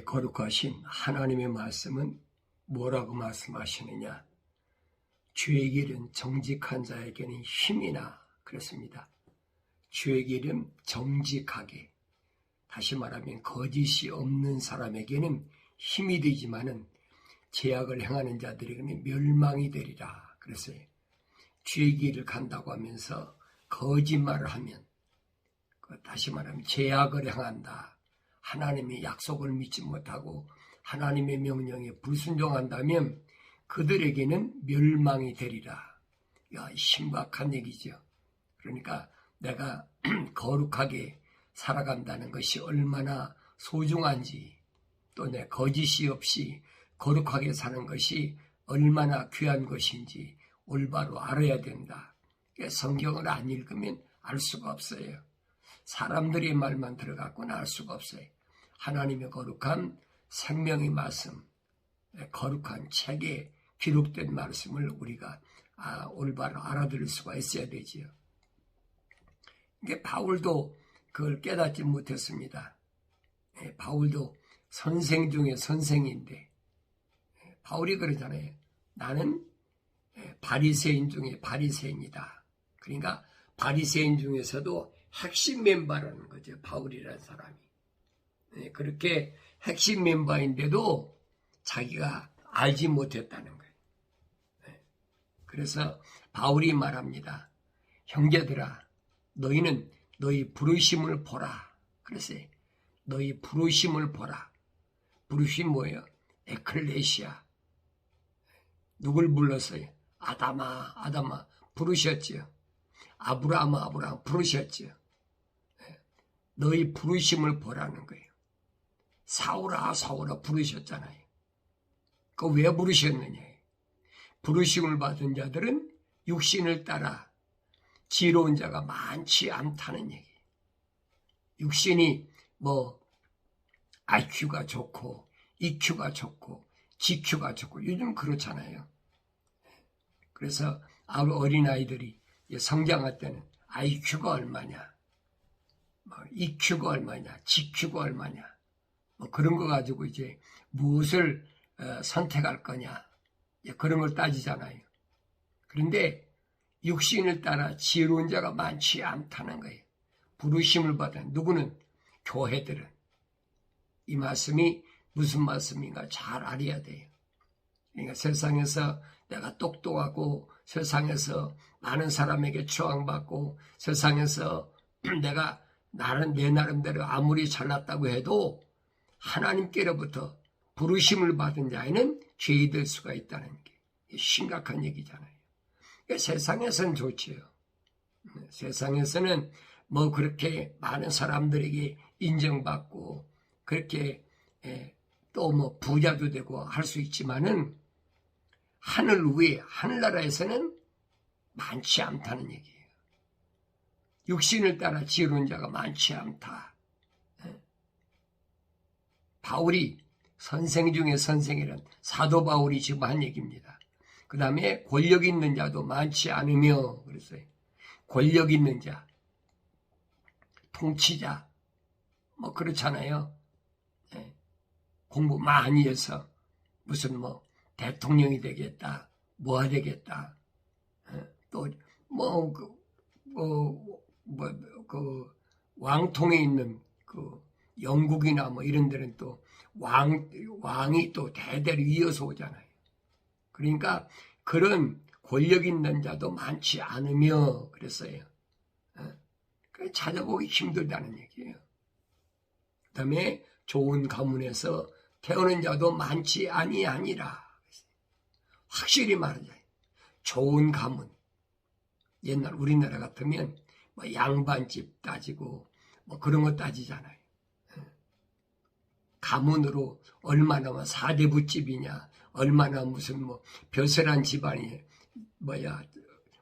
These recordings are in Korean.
거룩하신 하나님의 말씀은 뭐라고 말씀하시느냐? 주의 길은 정직한 자에게는 힘이나 그렇습니다. 주의 길은 정직하게, 다시 말하면 거짓이 없는 사람에게는 힘이 되지만은 죄악을 행하는 자들에게는 멸망이 되리라 그랬어요. 주의 길을 간다고 하면서 거짓말을 하면, 다시 말하면 죄악을 행한다, 하나님의 약속을 믿지 못하고 하나님의 명령에 불순종한다면 그들에게는 멸망이 되리라. 심각한 얘기죠. 그러니까 내가 거룩하게 살아간다는 것이 얼마나 소중한지, 또 내 거짓이 없이 거룩하게 사는 것이 얼마나 귀한 것인지 올바로 알아야 된다. 성경을 안 읽으면 알 수가 없어요. 사람들의 말만 들어갖고는 알 수가 없어요. 하나님의 거룩한 생명의 말씀, 거룩한 책에 기록된 말씀을 우리가 올바로 알아들을 수가 있어야 되지요. 이게 바울도 그걸 깨닫지 못했습니다. 바울도 선생 중에 선생인데, 바울이 그러잖아요. 나는 바리새인 중에 바리새인이다. 그러니까 바리새인 중에서도 핵심 멤버라는 거죠. 바울이라는 사람이. 그렇게 핵심 멤버인데도 자기가 알지 못했다는 거예요. 그래서 바울이 말합니다. 형제들아, 너희는 너희 부르심을 보라. 그랬어요. 너희 부르심을 보라. 부르심 뭐예요? 에클레시아. 누굴 불렀어요? 아담아, 아담아 부르셨죠. 아브라함, 아브라함 부르셨죠. 너희 부르심을 보라는 거예요. 사울아, 사울아 부르셨잖아요. 그 왜 부르셨느냐? 부르심을 받은 자들은 육신을 따라 지혜로운 자가 많지 않다는 얘기예요. 육신이 IQ가 좋고 EQ가 좋고 GQ가 좋고 요즘 그렇잖아요. 그래서 어린아이들이 성장할 때는 IQ가 얼마냐, EQ가 얼마냐, GQ가 얼마냐, 그런 거 가지고 이제 무엇을 선택할 거냐, 그런 걸 따지잖아요. 그런데 육신을 따라 지혜로운 자가 많지 않다는 거예요. 부르심을 받은 누구는? 교회들은. 이 말씀이 무슨 말씀인가 잘 알아야 돼요. 그러니까 세상에서 내가 똑똑하고 세상에서 많은 사람에게 추앙받고 세상에서 내가 내 나름대로 아무리 잘났다고 해도 하나님께로부터 부르심을 받은 자에는 죄이 될 수가 있다는 게 심각한 얘기잖아요. 그러니까 세상에서는 좋지요. 세상에서는 그렇게 많은 사람들에게 인정받고 그렇게 또 부자도 되고 할 수 있지만은 하늘 위에 하늘나라에서는 많지 않다는 얘기예요. 육신을 따라 지혜로운 자가 많지 않다. 바울이 선생 중에 선생이란 사도 바울이 지금 한 얘기입니다. 그 다음에 권력 있는 자도 많지 않으며 그랬어요. 권력 있는 자, 통치자, 그렇잖아요. 공부 많이 해서 무슨 대통령이 되겠다, 뭐가 되겠다, 또 왕통에 있는 영국이나 이런 데는 또 왕이 또 대대로 이어서 오잖아요. 그러니까 그런 권력 있는 자도 많지 않으며 그랬어요. 찾아보기 힘들다는 얘기예요. 그 다음에 좋은 가문에서 태어난 자도 많지 아니하니라. 확실히 말하자. 좋은 가문. 옛날 우리나라 같으면 양반집 따지고 그런 거 따지잖아요. 가문으로 얼마나 사대부집이냐, 얼마나 무슨 벼슬한 집안이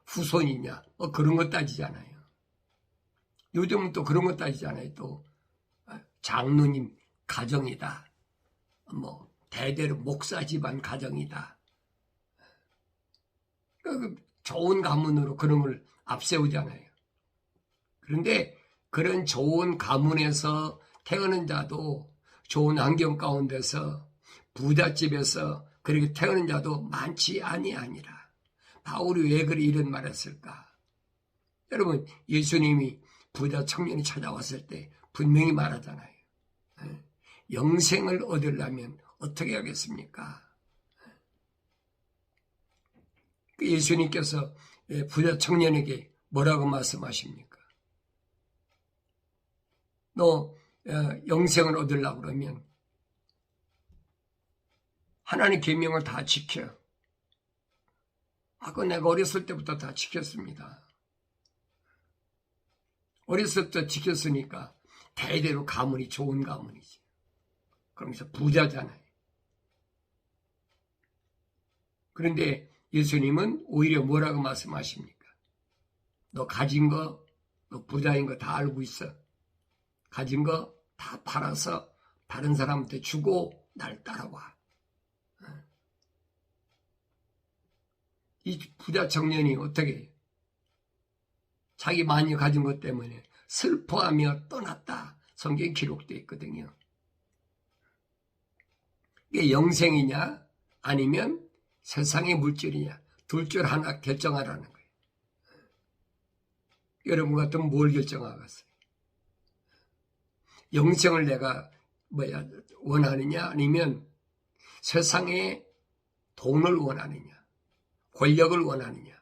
후손이냐, 그런 거 따지잖아요. 요즘은 또 그런 거 따지잖아요. 또 장로님 가정이다, 대대로 목사 집안 가정이다. 좋은 가문으로 그런 걸 앞세우잖아요. 그런데 그런 좋은 가문에서 태어난 자도 좋은 환경 가운데서 부잣집에서 그렇게 태어난 자도 많지 아니하니라. 바울이 왜 그리 이런 말을 했을까? 여러분, 예수님이 부자 청년이 찾아왔을 때 분명히 말하잖아요. 영생을 얻으려면 어떻게 하겠습니까? 예수님께서 부자 청년에게 뭐라고 말씀하십니까? 너 영생을 얻으려고 그러면 하나님 계명을 다 지켜. 그거 내가 어렸을 때부터 다 지켰습니다. 어렸을 때 지켰으니까 대대로 가문이 좋은 가문이지. 그러면서 부자잖아요. 그런데 예수님은 오히려 뭐라고 말씀하십니까? 너 가진 거, 너 부자인 거 다 알고 있어. 가진 거 다 팔아서 다른 사람한테 주고 날 따라와. 이 부자 청년이 어떻게 해요? 자기 많이 가진 것 때문에 슬퍼하며 떠났다. 성경에 기록되어 있거든요. 이게 영생이냐 아니면 세상의 물질이냐 둘 줄 하나 결정하라는 거예요. 여러분 같으면 뭘 결정하겠어요? 영생을 내가 원하느냐 아니면 세상의 돈을 원하느냐 권력을 원하느냐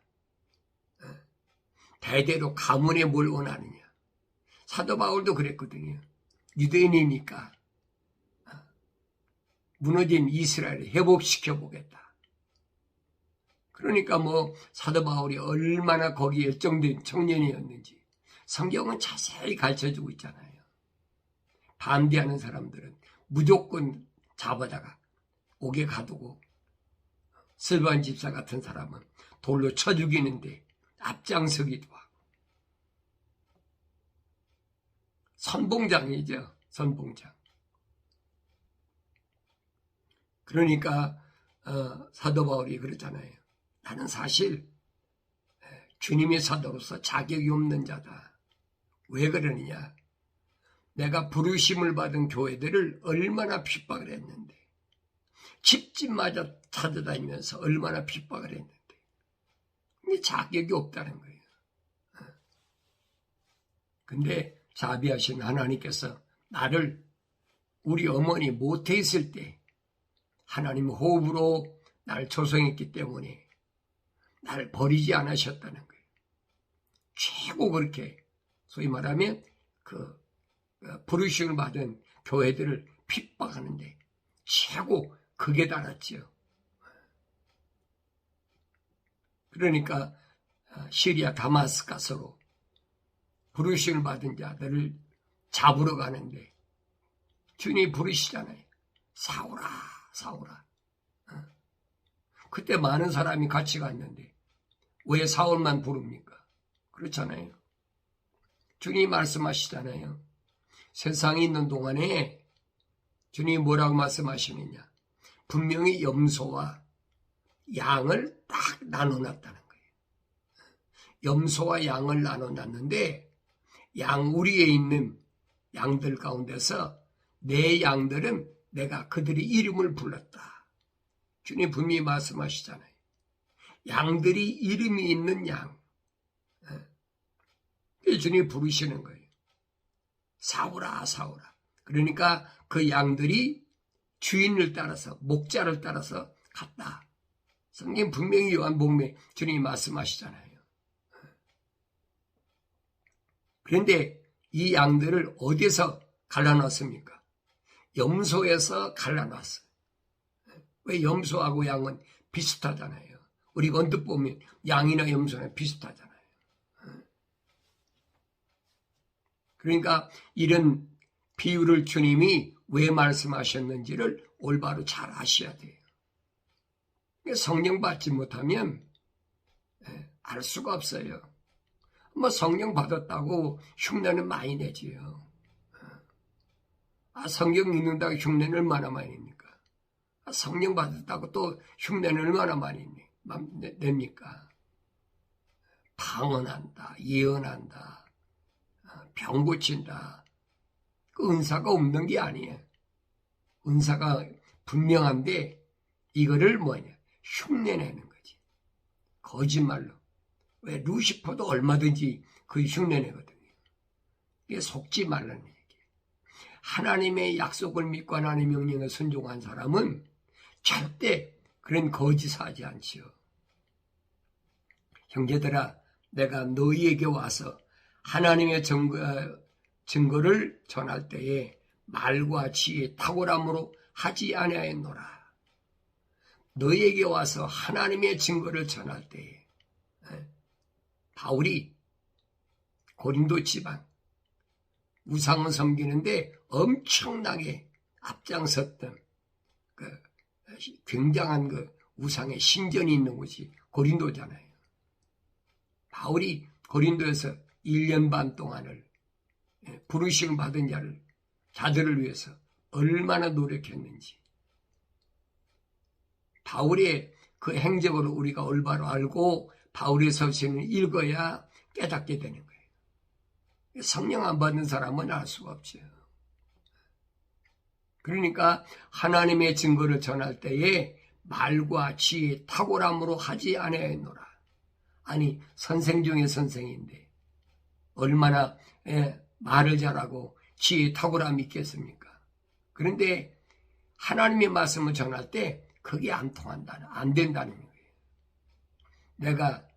대대로 가문에 뭘 원하느냐. 사도 바울도 그랬거든요. 유대인이니까 무너진 이스라엘을 회복시켜 보겠다. 그러니까 사도 바울이 얼마나 거기에 열정된 청년이었는지 성경은 자세히 가르쳐주고 있잖아요. 반대하는 사람들은 무조건 잡아다가 옥에 가두고 스데반 집사 같은 사람은 돌로 쳐 죽이는데 앞장서기도 하고 선봉장이죠. 선봉장. 그러니까 사도 바울이 그러잖아요. 나는 사실 주님의 사도로서 자격이 없는 자다. 왜 그러느냐? 내가 부르심을 받은 교회들을 얼마나 핍박을 했는데 집집마다 찾아다니면서 얼마나 핍박을 했는데 자격이 없다는 거예요. 근데 자비하신 하나님께서 나를 우리 어머니 모태에 있을 때 하나님 호흡으로 나를 조성했기 때문에 나를 버리지 않으셨다는 거예요. 최고 그렇게 소위 말하면 부르심을 받은 교회들을 핍박하는데 최고 극에 달았지요. 그러니까 시리아 다마스커스로 부르심을 받은 자들을 잡으러 가는데 주님이 부르시잖아요. 사오라 사오라. 그때 많은 사람이 같이 갔는데 왜 사울만 부릅니까? 그렇잖아요. 주님이 말씀하시잖아요. 세상에 있는 동안에 주님이 뭐라고 말씀하시느냐. 분명히 염소와 양을 딱 나눠놨다는 거예요. 염소와 양을 나눠놨는데 양우리에 있는 양들 가운데서 내 양들은 내가 그들의 이름을 불렀다. 주님 분명히 말씀하시잖아요. 양들이 이름이 있는 양. 주님이 부르시는 거예요. 사오라 사오라. 그러니까 그 양들이 주인을 따라서 목자를 따라서 갔다. 성경 분명히 요한복음에 주님이 말씀하시잖아요. 그런데 이 양들을 어디서 갈라놨습니까? 염소에서 갈라놨어요. 왜 염소하고 양은 비슷하잖아요. 우리가 언뜻 보면 양이나 염소는 비슷하잖아요. 그러니까 이런 비유를 주님이 왜 말씀하셨는지를 올바로 잘 아셔야 돼요. 성령 받지 못하면 알 수가 없어요. 성령 받았다고 흉내는 많이 내지요. 성경 읽는다고 흉내는 얼마나 많이 냅니까? 성령 받았다고 또 흉내는 얼마나 많이 냅니까? 방언한다, 예언한다, 병 고친다. 그 은사가 없는 게 아니에요. 은사가 분명한데 이거를 흉내내는 거지. 거짓말로. 왜 루시퍼도 얼마든지 그 흉내내거든요. 이게 속지 말라는 얘기예요. 하나님의 약속을 믿고 하나님의 명령에 순종한 사람은 절대 그런 거짓하지 않지요. 형제들아, 내가 너희에게 와서 하나님의 증거를 전할 때에 말과 지혜 탁월함으로 하지 아니하였노라. 너희에게 와서 하나님의 증거를 전할 때에 바울이 고린도 지방 우상을 섬기는데 엄청나게 앞장섰던 그 굉장한 그 우상의 신전이 있는 곳이 고린도잖아요. 바울이 고린도에서 1년 반 동안을 부르심을 받은 자들을 위해서 얼마나 노력했는지 바울의 그 행적을 우리가 올바로 알고 바울의 서신을 읽어야 깨닫게 되는 거예요. 성령 안 받는 사람은 알 수가 없죠. 그러니까 하나님의 증거를 전할 때에 말과 지혜 탁월함으로 하지 아니하였노라. 아니 선생 중에 선생인데 얼마나 말을 잘하고 지혜 탁월함이 있겠습니까? 그런데 하나님의 말씀을 전할 때 그게 안 된다는 거예요. 내가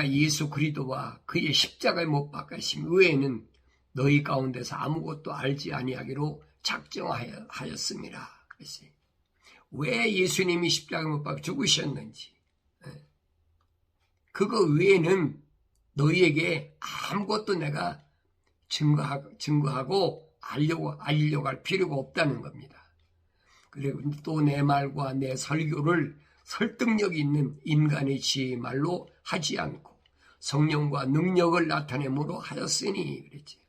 예수 그리스도와 그의 십자가에 못 박히심 외에는 너희 가운데서 아무것도 알지 아니하기로 작정하였습니다. 그랬어요. 왜 예수님이 십자가에 못 박혀 죽으셨는지 그거 외에는 너희에게 아무것도 내가 증거하고 알려고 할 필요가 없다는 겁니다. 그리고 또 내 말과 내 설교를 설득력 있는 인간의 지혜의 말로 하지 않고 성령과 능력을 나타내므로 하였으니 그랬지.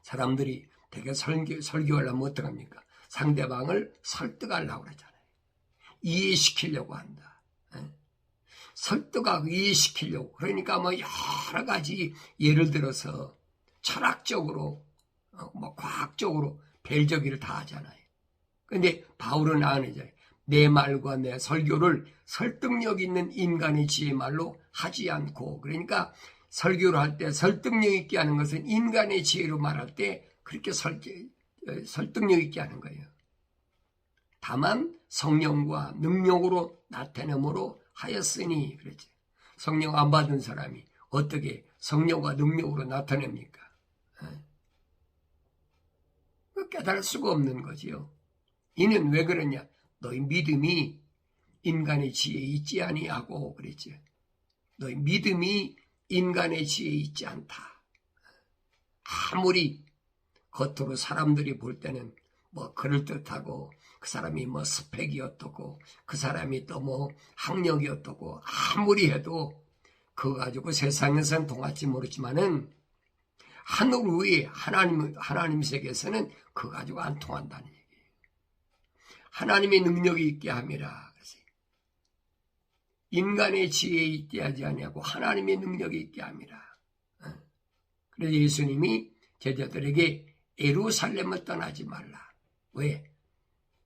사람들이 되게 설교를 하면 어떡합니까? 상대방을 설득하려고 그러잖아요. 이해시키려고 한다. 설득하고 이해시키려고. 그러니까 여러 가지 예를 들어서 철학적으로 과학적으로 벨저기를 다 하잖아요. 근데 바울은 아니잖아요. 내 말과 내 설교를 설득력 있는 인간의 지혜 말로 하지 않고, 그러니까 설교를 할 때 설득력 있게 하는 것은 인간의 지혜로 말할 때 그렇게 설득력 있게 하는 거예요. 다만 성령과 능력으로 나타내므로 하였으니 그랬지. 성령 안 받은 사람이 어떻게 성령과 능력으로 나타냅니까? 깨달을 수가 없는 거지요. 이는 왜 그러냐? 너희 믿음이 인간의 지혜에 있지 아니하고 그랬지. 너희 믿음이 인간의 지혜에 있지 않다. 아무리 겉으로 사람들이 볼 때는 그럴듯하고 그 사람이 스펙이 어떻고 그 사람이 또 학력이 어떻고 아무리 해도 그거 가지고 세상에서는 통할지 모르지만은 하늘 위에 하나님 세계에서는 그거 가지고 안 통한다는 얘기예요. 하나님의 능력이 있게 함이라. 인간의 지혜에 있게 하지 아니하고 하나님의 능력이 있게 함이라. 그래서 예수님이 제자들에게 예루살렘을 떠나지 말라. 왜?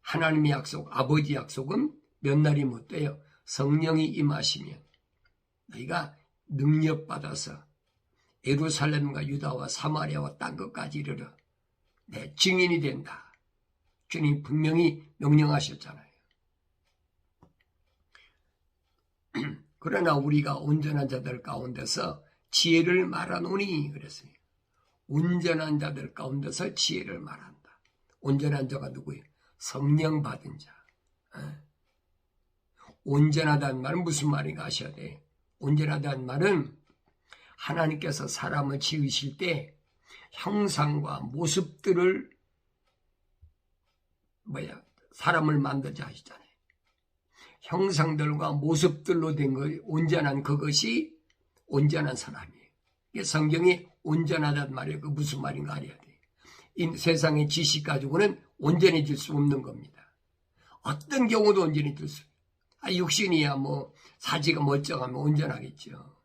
하나님의 약속, 아버지 약속은 몇 날이 못 돼요. 성령이 임하시면 너희가 능력받아서 예루살렘과 유다와 사마리아와 딴 것까지 이르러 내 증인이 된다. 주님 분명히 명령하셨잖아요. 그러나 우리가 온전한 자들 가운데서 지혜를 말하노니 그랬어요. 온전한 자들 가운데서 지혜를 말한다. 온전한 자가 누구예요? 성령 받은 자. 온전하다는 말은 무슨 말인가 하셔야 돼. 온전하다는 말은 하나님께서 사람을 지으실 때 형상과 모습들을 사람을 만들자 하시잖아요. 형상들과 모습들로 된 거 온전한 그것이 온전한 사람이에요. 성경이 온전하다는 말이에요. 그 무슨 말인가 알아야 돼. 이 세상의 지식 가지고는 온전해질 수 없는 겁니다. 어떤 경우도 온전해질 수. 육신이야 사지가 멀쩡하면 온전하겠죠.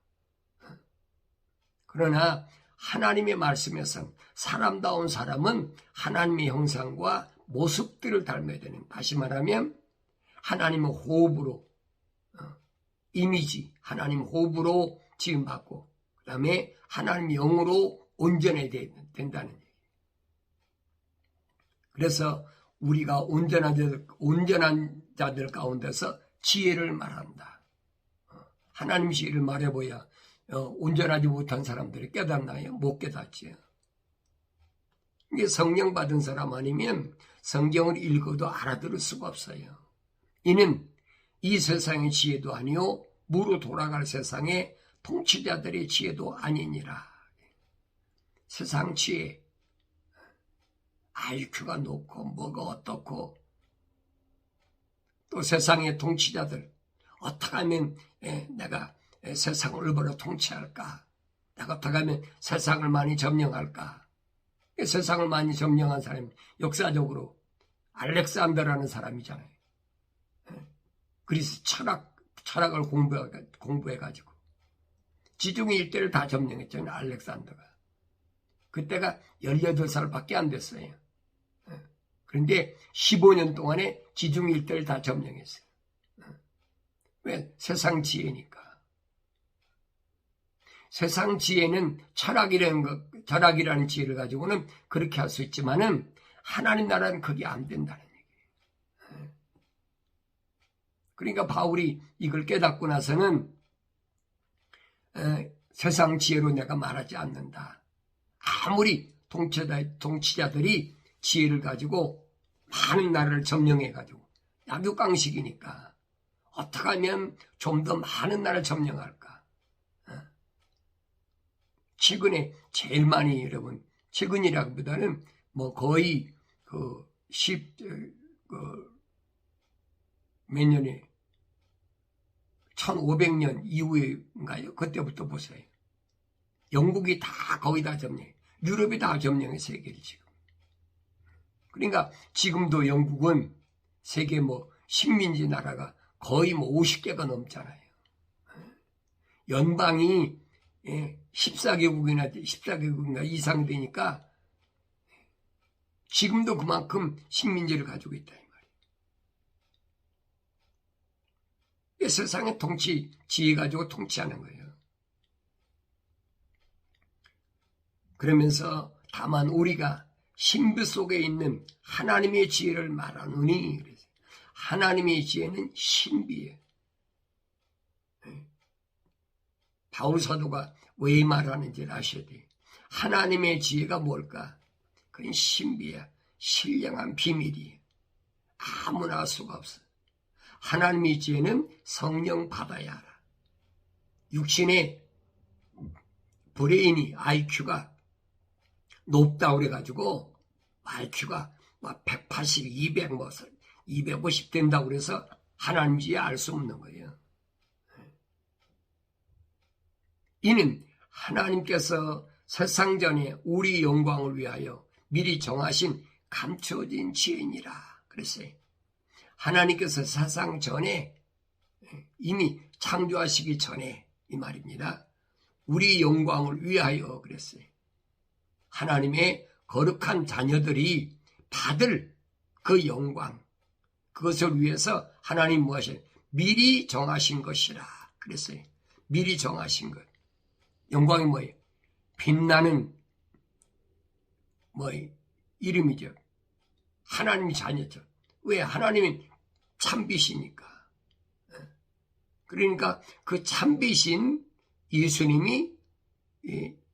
그러나 하나님의 말씀에선 사람다운 사람은 하나님의 형상과 모습들을 닮아야 되는, 다시 말하면 하나님의 호흡으로, 이미지, 하나님 호흡으로 지음받고, 그 다음에 하나님 영으로 온전해야 된다는 얘기예요. 그래서 우리가 온전한 자들 가운데서 지혜를 말한다. 하나님 지혜를 말해보야 온전하지 못한 사람들이 깨닫나요? 못 깨닫지요. 이게 성령 받은 사람 아니면 성경을 읽어도 알아들을 수가 없어요. 이는 이 세상의 지혜도 아니요 무로 돌아갈 세상의 통치자들의 지혜도 아니니라. 세상 지혜, IQ가 높고 뭐가 어떻고, 또 세상의 통치자들 어떻게 하면 내가 세상을 올바로 통치할까, 내가 어떻게 하면 세상을 많이 점령할까. 세상을 많이 점령한 사람이 역사적으로 알렉산더라는 사람이잖아요. 그래서 철학을 공부해가지고 지중해 일대를 다 점령했잖아요. 알렉산더가. 그때가 18살밖에 안 됐어요. 그런데 15년 동안에 지중해 일대를 다 점령했어요. 왜? 세상 지혜니까. 세상 지혜는 철학이라는 지혜를 가지고는 그렇게 할 수 있지만은 하나님 나라는 그게 안 된다는 얘기예요. 그러니까 바울이 이걸 깨닫고 나서는 세상 지혜로 내가 말하지 않는다. 아무리 통치자들이 지혜를 가지고 많은 나라를 점령해가지고 약육강식이니까 어떻게 하면 좀 더 많은 나라를 점령할까. 최근에 제일 많이, 여러분, 최근이라기보다는 뭐 거의 몇 년에 1500년 이후인가요? 그때부터 보세요. 영국이 다 거의 다 점령해. 유럽이 다 점령해, 세계를 지금. 그러니까 지금도 영국은 세계 식민지 나라가 거의 50개가 넘잖아요. 연방이 14개국인가 이상 되니까 지금도 그만큼 식민지를 가지고 있다 이 말이에요. 세상의 지혜 가지고 통치하는 거예요. 그러면서 다만 우리가 신비 속에 있는 하나님의 지혜를 말하노니, 하나님의 지혜는 신비예요. 바울 사도가 왜 말하는지 아셔야 돼요. 하나님의 지혜가 뭘까? 그건 신비야. 신령한 비밀이에요. 아무나 알 수가 없어. 하나님의 지혜는 성령 받아야 알아. 육신의 브레인이, IQ가 높다고 그래가지고 IQ가 180, 200, 250 된다고 그래서 하나님 지혜 알 수 없는 거예요. 이는 하나님께서 세상 전에 우리 영광을 위하여 미리 정하신 감춰진 지혜니라 그랬어요. 하나님께서 세상 전에 이미 창조하시기 전에 이 말입니다. 우리 영광을 위하여 그랬어요. 하나님의 거룩한 자녀들이 받을 그 영광, 그것을 위해서 하나님 무엇이에요? 미리 정하신 것이라 그랬어요. 미리 정하신 것. 영광이 뭐예요? 빛나는 이름이죠. 하나님의 자녀죠. 왜? 하나님은 참빛이니까. 그러니까 그 참빛인 예수님이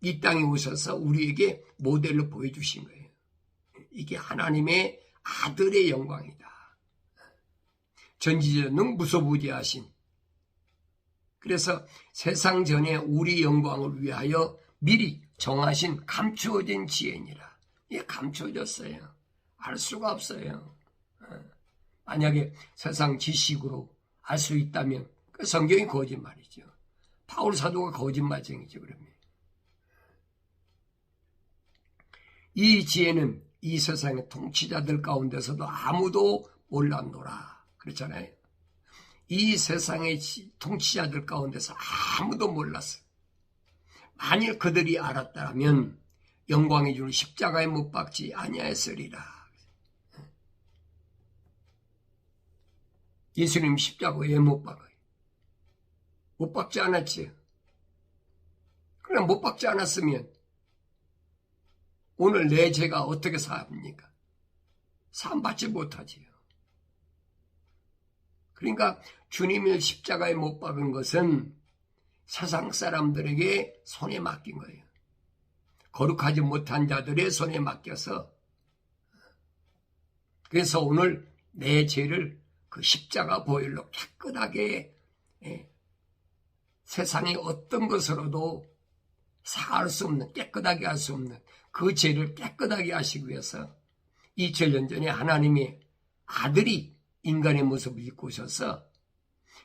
이 땅에 오셔서 우리에게 모델로 보여주신 거예요. 이게 하나님의 아들의 영광이다. 전지전능 무소부지하신. 그래서 세상 전에 우리 영광을 위하여 미리 정하신 감추어진 지혜니라. 이게 감추어졌어요. 알 수가 없어요. 만약에 세상 지식으로 알 수 있다면 그 성경이 거짓말이죠. 바울 사도가 거짓말쟁이죠. 그러면 이 지혜는 이 세상의 통치자들 가운데서도 아무도 몰랐노라 그랬잖아요. 이 세상의 통치자들 가운데서 아무도 몰랐어. 만일 그들이 알았다면 영광의 주를 십자가에 못 박지 아니하였으리라. 예수님 십자가에 못 박아요. 못 박지 않았지요. 그러나 못 박지 않았으면 오늘 내 죄가 어떻게 사합니까? 사함받지 못하지요. 그러니까 주님을 십자가에 못 박은 것은 세상 사람들에게 손에 맡긴 거예요. 거룩하지 못한 자들의 손에 맡겨서, 그래서 오늘 내 죄를 그 십자가 보혈로 깨끗하게, 세상의 어떤 것으로도 사할 수 없는, 깨끗하게 할 수 없는 그 죄를 깨끗하게 하시기 위해서 2000년 전에 하나님의 아들이 인간의 모습을 입고 오셔서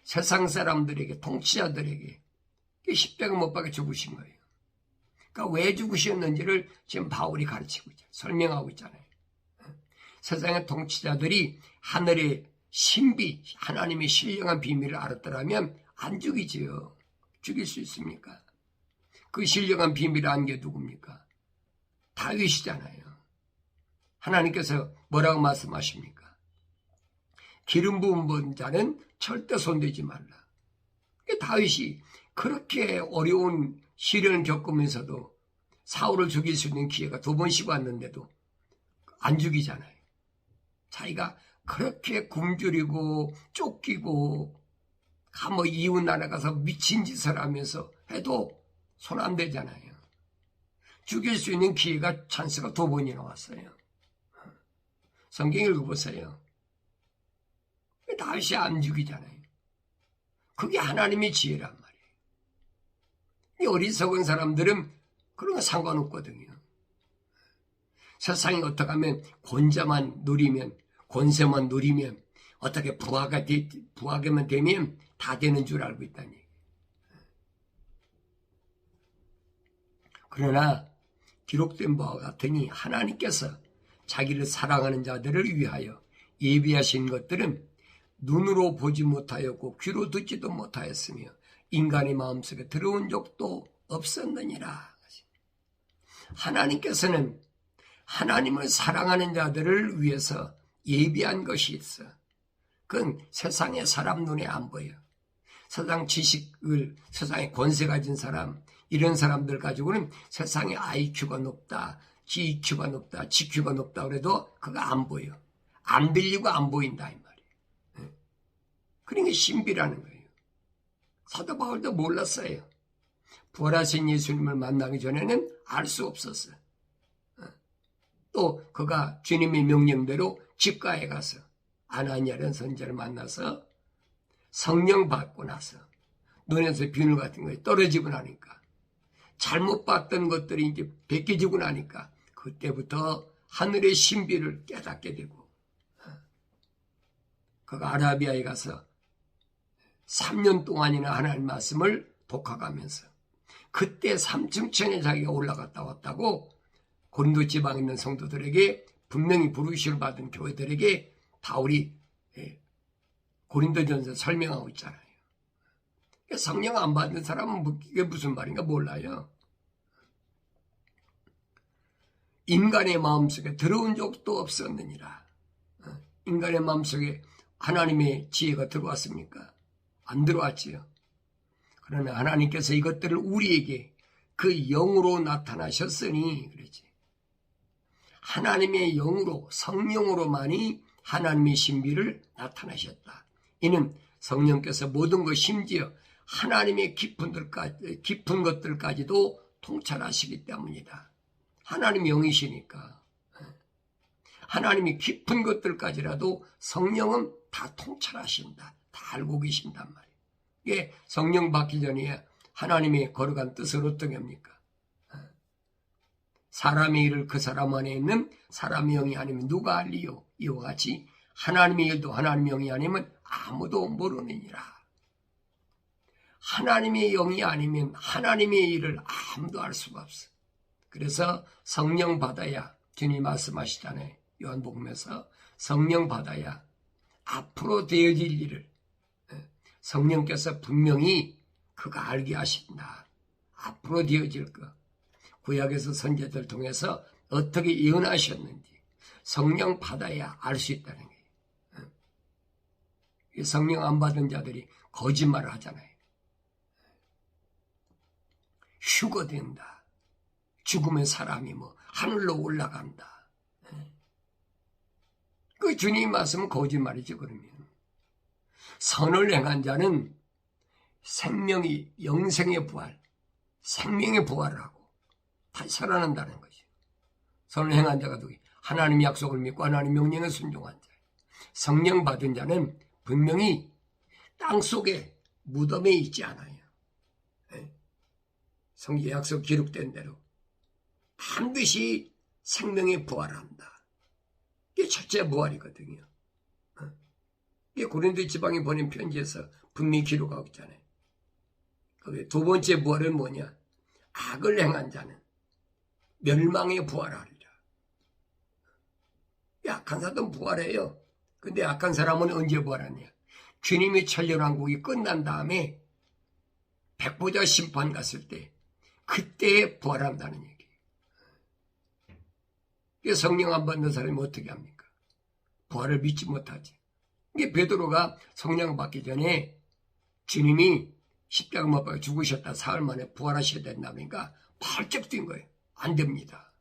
세상 사람들에게, 통치자들에게 십자가 못 박아 죽으신 거예요. 그러니까 왜 죽으셨는지를 지금 바울이 가르치고 있잖아요. 설명하고 있잖아요. 세상의 통치자들이 하늘의 신비, 하나님의 신령한 비밀을 알았더라면 안 죽이지요. 죽일 수 있습니까? 그 신령한 비밀을 안 게 누굽니까? 다윗이잖아요. 하나님께서 뭐라고 말씀하십니까? 기름 부은 자는 절대 손대지 말라. 다윗이 그렇게 어려운 시련을 겪으면서도 사울을 죽일 수 있는 기회가 2번씩 왔는데도 안 죽이잖아요. 자기가 그렇게 굶주리고 쫓기고 이웃 나라 가서 미친 짓을 하면서 해도 손 안 대잖아요. 죽일 수 있는 기회가, 찬스가 2번이나 왔어요. 성경 읽어보세요. 다윗이 안 죽이잖아요. 그게 하나님의 지혜란 말이에요. 이 어리석은 사람들은 그런 거 상관없거든요. 세상이 어떻게 하면 권세만 누리면 어떻게 부하게만 되면 다 되는 줄 알고 있다니. 그러나 기록된 바와 같으니 하나님께서 자기를 사랑하는 자들을 위하여 예비하신 것들은 눈으로 보지 못하였고 귀로 듣지도 못하였으며 인간의 마음속에 들어온 적도 없었느니라. 하나님께서는 하나님을 사랑하는 자들을 위해서 예비한 것이 있어. 그건 세상의 사람 눈에 안 보여. 세상 지식을, 세상에 권세 가진 사람, 이런 사람들 가지고는 세상에 IQ가 높다, GQ가 높다, GQ가 높다 그래도 그거 안 보여. 안 들리고 안 보인다 이 말이에요. 그러니까 신비라는 거예요. 사도 바울도 몰랐어요. 부활하신 예수님을 만나기 전에는 알 수 없었어요. 또 그가 주님의 명령대로 집가에 가서 아나니아라는 선지자를 만나서 성령 받고 나서 눈에서 비늘 같은 거 떨어지고 나니까, 잘못 봤던 것들이 이제 벗겨지고 나니까 그때부터 하늘의 신비를 깨닫게 되고, 그가 아라비아에 가서 3년 동안이나 하나님 말씀을 독학하면서 그때 3층천에 자기가 올라갔다 왔다고 고린도 지방에 있는 성도들에게 분명히 부르심을 받은 교회들에게 바울이 고린도전서 설명하고 있잖아요. 성령 안 받는 사람은 이게 무슨 말인가 몰라요. 인간의 마음속에 들어온 적도 없었느니라. 인간의 마음속에 하나님의 지혜가 들어왔습니까? 안 들어왔지요. 그러나 하나님께서 이것들을 우리에게 그 영으로 나타나셨으니 그러지. 하나님의 영으로, 성령으로만이 하나님의 신비를 나타나셨다. 이는 성령께서 모든 것, 심지어 하나님의 깊은 것들까지도 통찰하시기 때문이다. 하나님이 영이시니까 하나님이 깊은 것들까지라도 성령은 다 통찰하신다. 다 알고 계신단 말이에요. 이게 성령 받기 전에 하나님의 거룩한 뜻을 어떻게 합니까? 사람의 일을 그 사람 안에 있는 사람의 영이 아니면 누가 알리요? 이와 같이 하나님의 일도 하나님의 영이 아니면 아무도 모르느니라. 하나님의 영이 아니면 하나님의 일을 아무도 알 수가 없어. 그래서 성령 받아야, 주님이 말씀하시잖아요. 요한복음에서 성령 받아야 앞으로 되어질 일을 성령께서 분명히 그가 알게 하신다. 앞으로 되어질 것. 구약에서 선지자들 통해서 어떻게 예언하셨는지 성령 받아야 알 수 있다는 거예요. 성령 안 받은 자들이 거짓말을 하잖아요. 휴거된다. 죽으면 사람이 하늘로 올라간다. 그 주님 말씀은 거짓말이죠. 그러면 선을 행한 자는 생명이 영생의 부활, 생명의 부활을 하고 다시 살아난다는 거죠. 선을 행한 자가 누구예요? 하나님 약속을 믿고 하나님 명령에 순종한 자. 성령 받은 자는 분명히 땅속에 무덤에 있지 않아요. 성경 약속 기록된 대로 반드시 생명의 부활한다. 이게 첫째 부활이거든요. 이게 고린도 지방에 보낸 편지에서 분명히 기록하고 있잖아요. 두 번째 부활은 뭐냐? 악을 행한 자는 멸망에 부활하리라. 악한 사람은 부활해요. 근데 악한 사람은 언제 부활하냐? 주님이 천년왕국이 끝난 다음에 백보자 심판 갔을 때 그때 부활한다는 얘기예요. 성령 안 받는 사람이 어떻게 합니까? 부활을 믿지 못하지. 이게 베드로가 성령 받기 전에 주님이 십자가 못 박혀 죽으셨다 사흘 만에 부활하셔야 된다니까 발쩍 뛴 거예요. 안 됩니다.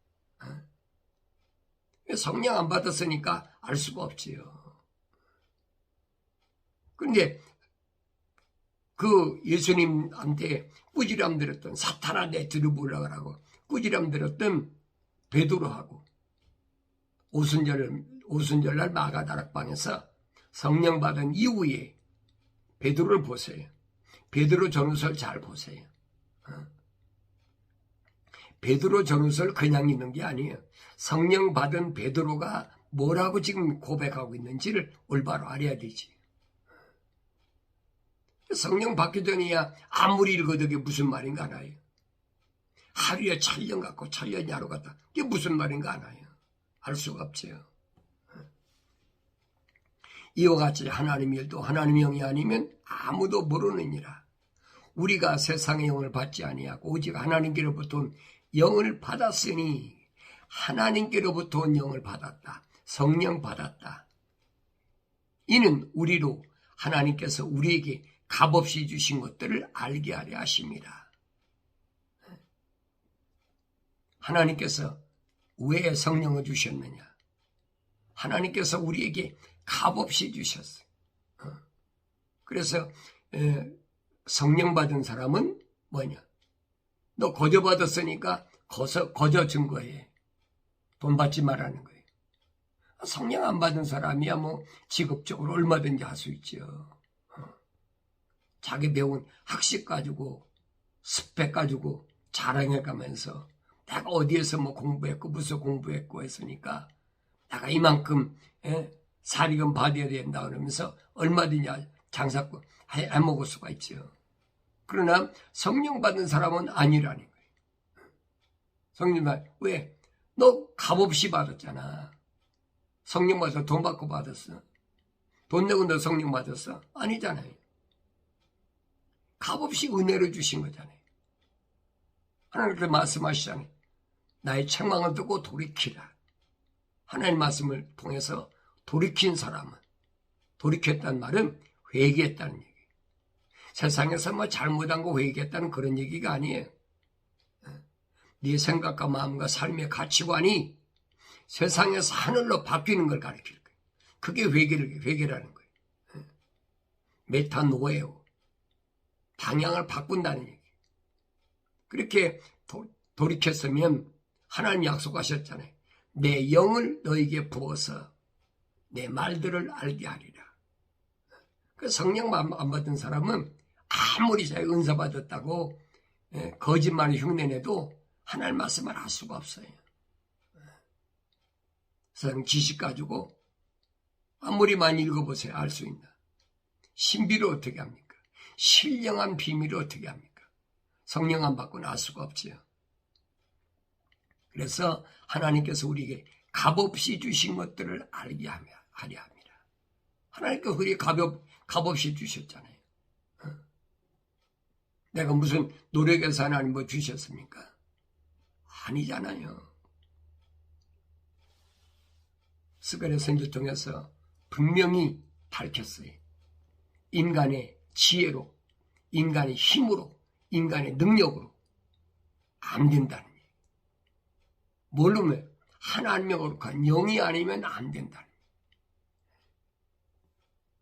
성령 안 받았으니까 알 수가 없지요. 그런데 그 예수님한테 꾸지람 들었던 사탄아 내 뒤로 물러가라고 꾸지람 들었던 베드로하고 오순절날 마가다락방에서 성령 받은 이후에 베드로를 보세요. 베드로 전후설 잘 보세요. 베드로 전후설 그냥 있는 게 아니에요. 성령 받은 베드로가 뭐라고 지금 고백하고 있는지를 올바로 알아야 되지. 성령 받기 전이야 아무리 읽어도 그게 무슨 말인가 알아요. 하루에 천년 갖고 천년 야로 갔다. 그게 무슨 말인가 알아요. 알 수가 없지요. 이와 같이 하나님의 일도 하나님의 영이 아니면 아무도 모르느니라. 우리가 세상의 영을 받지 아니하고 오직 하나님께로부터 온 영을 받았으니 하나님께로부터 온 영을 받았다. 성령 받았다. 이는 우리로 하나님께서 우리에게 값없이 주신 것들을 알게 하려 하십니다. 하나님께서 왜 성령을 주셨느냐? 하나님께서 우리에게 값없이 주셨어요. 그래서 성령 받은 사람은 뭐냐? 너 거저 받았으니까 거저 증거해. 돈 받지 말라는 거예요. 성령 안 받은 사람이야 직업적으로 얼마든지 할 수 있죠. 자기 배운 학식 가지고 스펙 가지고 자랑해가면서 내가 어디에서 공부했고 무슨 공부했고 했으니까 내가 이만큼 사리금 받아야 된다 그러면서 얼마든지 장사꾼 해먹을 수가 있죠. 그러나 성령 받은 사람은 아니라는 거예요. 성령 받 왜? 너 값없이 받았잖아. 성령 받아서 돈 받고 받았어. 돈 내고 너 성령 받았어? 아니잖아요. 값없이 은혜로 주신 거잖아요. 하나님께서 말씀하시잖아요. 나의 책망을 듣고 돌이키라. 하나님 말씀을 통해서 돌이킨 사람은, 돌이켰다는 말은 회개했다는 얘기예요. 세상에서 잘못한 거 회개했다는 그런 얘기가 아니에요. 네 생각과 마음과 삶의 가치관이 세상에서 하늘로 바뀌는 걸 가르칠 거예요. 그게 회개라는 거예요. 메타노예요. 방향을 바꾼다는 얘기. 그렇게 돌이켰으면 하나님 약속하셨잖아요. 내 영을 너에게 부어서 내 말들을 알게 하리라. 그 성령 안 받은 사람은 아무리 자기 은사 받았다고 거짓말을 흉내내도 하나님 말씀을 할 수가 없어요. 세상 지식 가지고 아무리 많이 읽어보세요. 알 수 있나. 신비를 어떻게 합니까? 신령한 비밀을 어떻게 합니까? 성령 안 받고는 알 수가 없지요. 그래서 하나님께서 우리에게 값없이 주신 것들을 알게 하려 합니다. 하나님께서 우리에게 값없이 주셨잖아요. 내가 무슨 노력해서 하나님 주셨습니까? 아니잖아요. 스가랴 선지를 통해서 분명히 밝혔어요. 인간의 지혜로, 인간의 힘으로, 인간의 능력으로 안 된다는 얘기예요. 모르면 하나님의 거룩한 영이 아니면 안 된다는 얘기예요.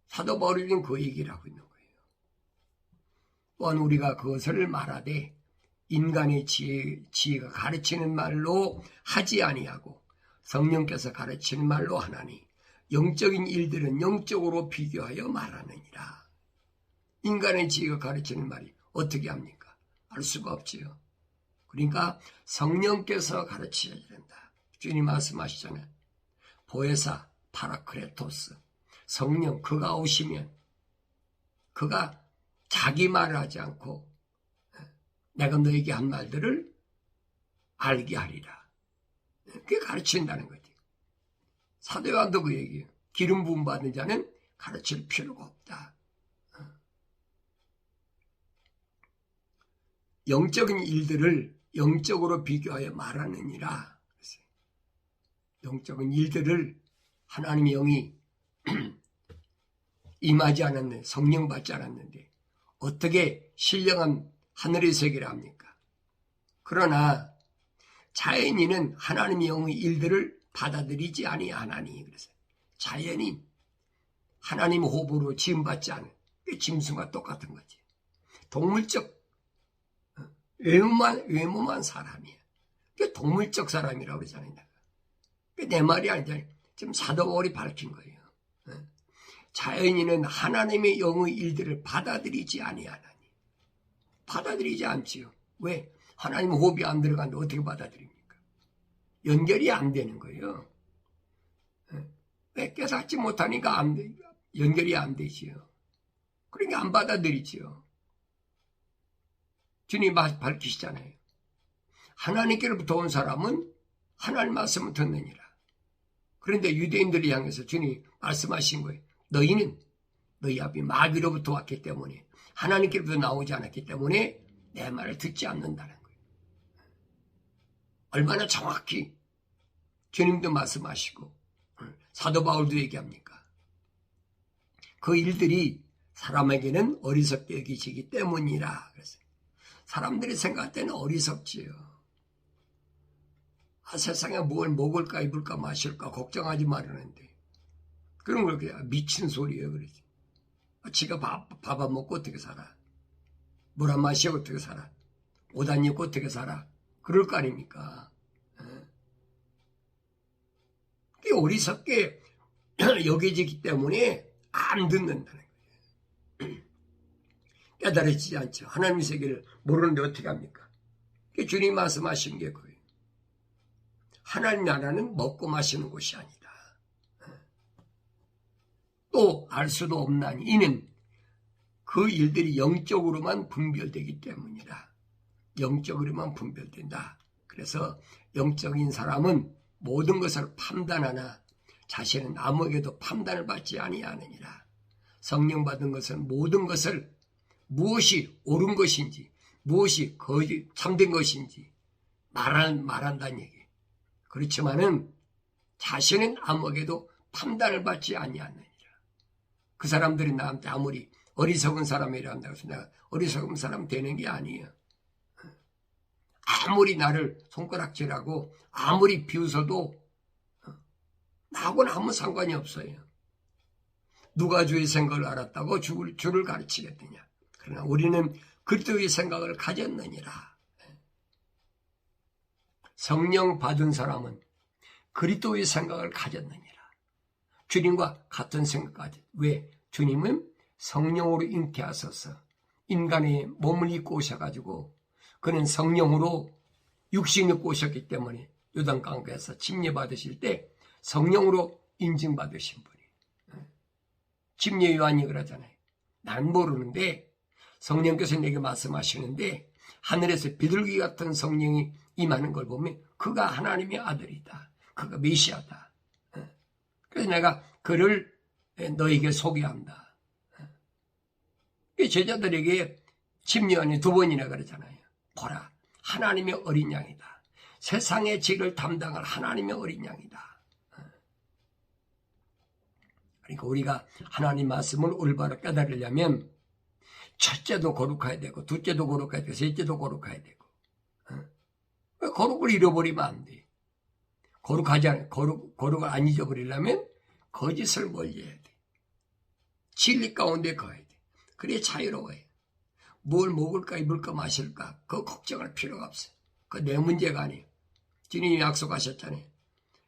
사도 바울이 그 얘기를 하고 있는 거예요. 또한 우리가 그것을 말하되 인간의 지혜가 가르치는 말로 하지 아니하고 성령께서 가르치는 말로 하나니 영적인 일들은 영적으로 비교하여 말하느니라. 인간의 지혜가 가르치는 말이 어떻게 합니까? 알 수가 없지요. 그러니까 성령께서 가르쳐야 된다. 주님 말씀하시잖아요. 보혜사 파라크레토스, 성령, 그가 오시면 그가 자기 말을 하지 않고 내가 너에게 한 말들을 알게 하리라. 그게 가르친다는 거지. 사도 요한도 그 얘기예요. 기름 부음 받은 자는 가르칠 필요가 없다. 영적인 일들을 영적으로 비교하여 말하느니라. 영적인 일들을 하나님의 영이 임하지 않았는데, 성령 받지 않았는데 어떻게 신령한 하늘의 세계를 합니까? 그러나 자연인은 하나님의 영의 일들을 받아들이지 아니하나니. 그래서 자연인, 하나님 호흡으로 지음받지 않은 짐승과 똑같은 거지. 동물적 외모만 사람이야. 동물적 사람이라고 그러잖아요. 내 말이 아니잖아요. 지금 사도 바울이 밝힌 거예요. 자연인은 하나님의 영의 일들을 받아들이지 아니하나니. 받아들이지 않지요. 왜? 하나님 호흡이 안 들어가는데 어떻게 받아들입니까? 연결이 안 되는 거예요. 왜? 깨닫지 못하니까 연결이 안 되지요. 그러니까 안 받아들이지요. 주님이 밝히시잖아요. 하나님께로부터 온 사람은 하나님 말씀을 듣느니라. 그런데 유대인들을 향해서 주님이 말씀하신 거예요. 너희는 너희 아비 마귀로부터 왔기 때문에, 하나님께로부터 나오지 않았기 때문에 내 말을 듣지 않는다는 거예요. 얼마나 정확히 주님도 말씀하시고 사도 바울도 얘기합니까? 그 일들이 사람에게는 어리석게 여기지기 때문이라. 그래서 사람들이 생각할 때는 어리석지요. 세상에 뭘 먹을까 입을까 마실까 걱정하지 말라는데 그런 걸 그냥 미친 소리예요. 그러지. 지가 밥 안 먹고 어떻게 살아? 물 안 마시고 어떻게 살아? 옷 안 입고 어떻게 살아? 그럴 거 아닙니까? 그게 어리석게 여겨지기 때문에 안 듣는다는 거예요. 깨달아지지 않죠. 하나님의 세계를 모르는데 어떻게 합니까? 그게 주님 말씀하신 게 그거예요. 하나님 나라는 먹고 마시는 곳이 아니다. 또 알 수도 없나니 이는 그 일들이 영적으로만 분별되기 때문이라. 영적으로만 분별된다. 그래서 영적인 사람은 모든 것을 판단하나 자신은 아무에게도 판단을 받지 아니하느니라. 성령 받은 것은 모든 것을 무엇이 옳은 것인지 무엇이 거짓 참된 것인지 말한다는 얘기예요. 그렇지만은 자신은 아무에게도 판단을 받지 아니하느니라. 그 사람들이 나한테 아무리 어리석은 사람이라 한다고 해서 내가 어리석은 사람 되는 게 아니에요. 아무리 나를 손가락질하고 아무리 비웃어도 나하고는 아무 상관이 없어요. 누가 주의 생각을 알았다고 주를 가르치겠느냐. 그러나 우리는 그리스도의 생각을 가졌느니라. 성령 받은 사람은 그리스도의 생각을 가졌느니라. 주님과 같은 생각까지. 왜? 주님은 성령으로 잉태하셔서 인간의 몸을 입고 오셔가지고 그는 성령으로 육신을 입고 오셨기 때문에 요단강가에서 침례받으실 때 성령으로 인증받으신 분이에요. 침례 요한이 그러잖아요. 난 모르는데 성령께서 내게 말씀하시는데 하늘에서 비둘기 같은 성령이 임하는 걸 보면 그가 하나님의 아들이다. 그가 메시아다. 그래서 내가 그를 너에게 소개한다. 제자들에게 침례 요한이 2번이나 그러잖아요. 보라, 하나님의 어린 양이다. 세상의 질을 담당할 하나님의 어린 양이다. 그러니까 우리가 하나님 말씀을 올바로 깨달으려면 첫째도 거룩해야 되고 둘째도 거룩해야 되고 셋째도 거룩해야 되고 거룩을 잃어버리면 안 돼. 거룩하지 않아. 거룩을 안 잊어버리려면 거짓을 멀리해야 돼. 진리 가운데 거야 돼. 그래 자유로워요. 뭘 먹을까 입을까 마실까 그거 걱정할 필요가 없어요. 그거 내 문제가 아니에요. 주님이 약속하셨잖아요.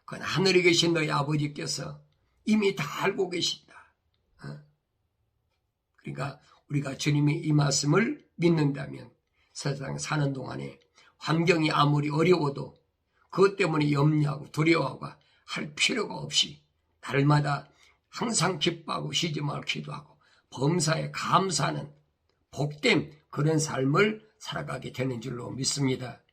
그건 하늘에 계신 너희 아버지께서 이미 다 알고 계신다. 그러니까 우리가 주님이 이 말씀을 믿는다면 세상에 사는 동안에 환경이 아무리 어려워도 그것 때문에 염려하고 두려워하고 할 필요가 없이 날마다 항상 기뻐하고 쉬지 말고 기도하고 범사에 감사하는 복된 그런 삶을 살아가게 되는 줄로 믿습니다.